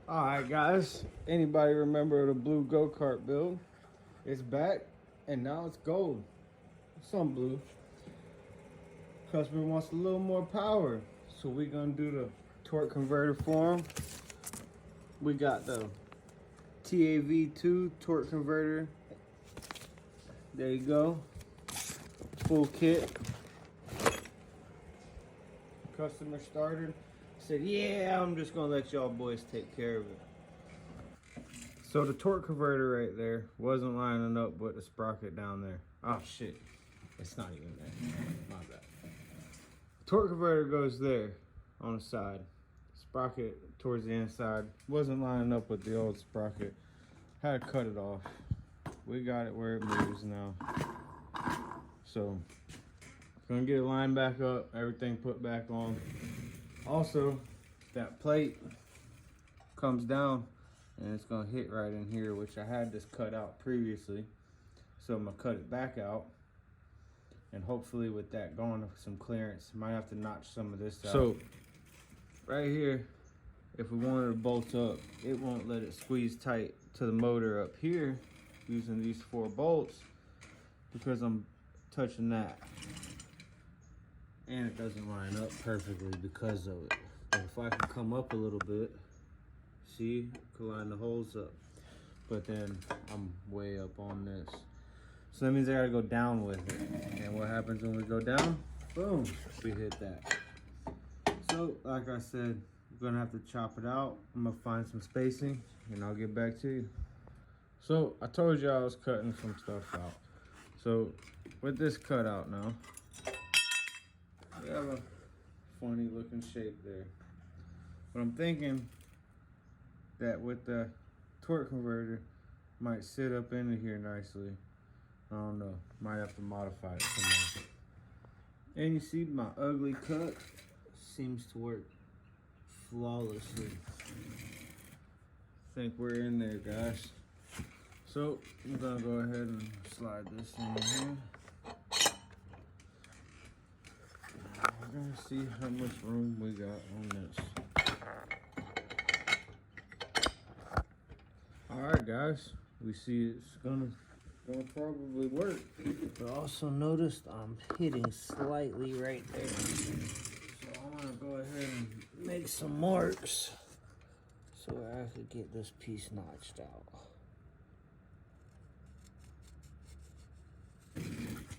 All right, guys. Anybody remember the blue go-kart build? It's back, and now it's gold. Some blue. Customer wants a little more power, so we're gonna do the torque converter for him. We got the TAV2 torque converter. There you go. Full kit. Customer started. Said, yeah, I'm just gonna let y'all boys take care of it. So the torque converter right there wasn't lining up with the sprocket down there. Oh shit, it's not even there. My bad. Torque converter goes there on the side. Sprocket towards the inside wasn't lining up with the old sprocket. Had to cut it off. We got it where it moves now. So gonna get it lined back up, everything put back on. Also, that plate comes down and it's gonna hit right in here, which I had this cut out previously. So I'm gonna cut it back out. And hopefully with that going some clearance, might have to notch some of this out. So right here, if we wanted to bolt up, it won't let it squeeze tight to the motor up here using these 4 bolts because I'm touching that. And it doesn't line up perfectly because of it. But if I can come up a little bit, see, I can line the holes up. But then I'm way up on this. So that means I gotta go down with it. And what happens when we go down? Boom, we hit that. So, like I said, we're gonna have to chop it out. I'm gonna find some spacing and I'll get back to you. So, I told you I was cutting some stuff out. So, with this cut out now, we have a funny looking shape there. But I'm thinking that with the torque converter, might sit up into here nicely. I don't know, might have to modify it some more. And you see my ugly cut seems to work flawlessly. I think we're in there, guys. So I'm gonna go ahead and slide this in here. We're gonna see how much room we got on this. All right, guys, we see it's gonna probably work. But also noticed I'm hitting slightly right there. So I'm gonna go ahead and make some marks so I could get this piece notched out.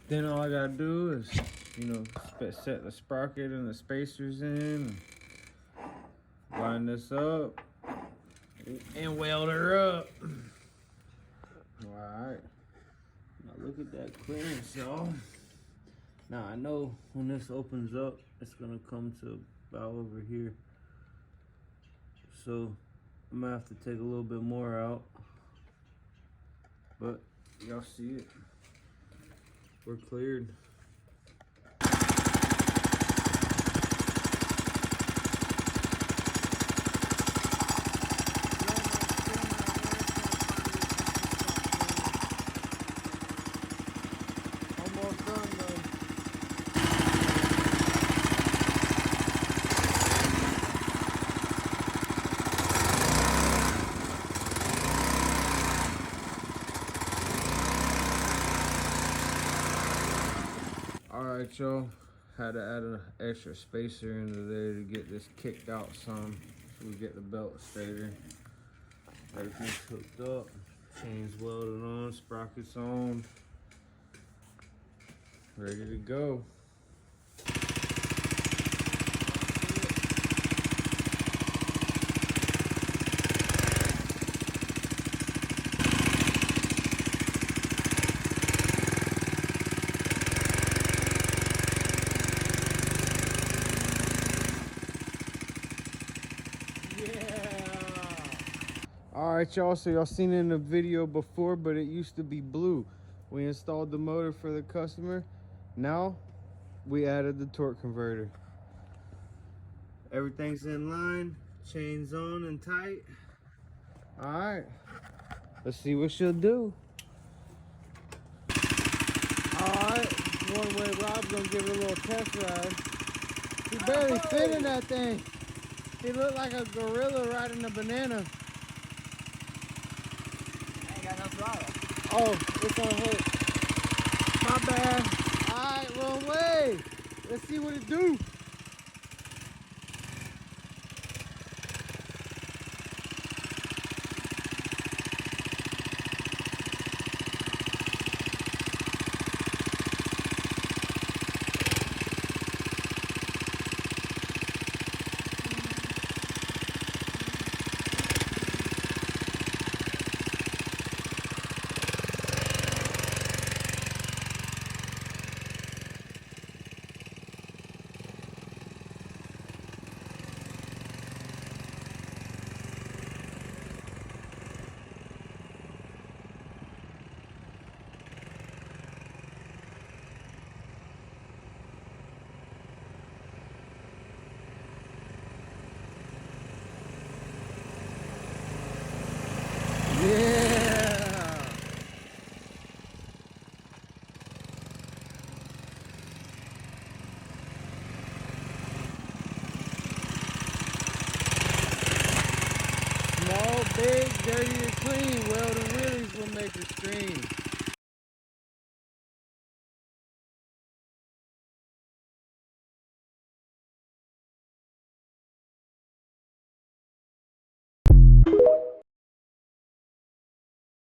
Then all I gotta do is, set the sprocket and the spacers in, line this up, and weld her up. All right. Now look at that clearance, y'all. Now I know when this opens up, it's gonna come to about over here. So I'm gonna have to take a little bit more out. But y'all see it. We're cleared. Almost done though. Alright, y'all, had to add an extra spacer into there to get this kicked out some so we get the belt straighter. Everything's hooked up, chains welded on, sprockets on, ready to go. All right, y'all, so y'all seen it in the video before, but it used to be blue. We installed the motor for the customer. Now we added the torque converter. Everything's in line, chains on and tight. All right, let's see what she'll do. All right, one way Rob's gonna give it a little test ride. He barely fit in that thing. He looked like a gorilla riding a banana. I ain't got no throttle. Oh, it's on hook. My bad. Alright, wrong way. Let's see what it do. Yeah. Small, big, dirty, or clean. Welding Willies will make it scream.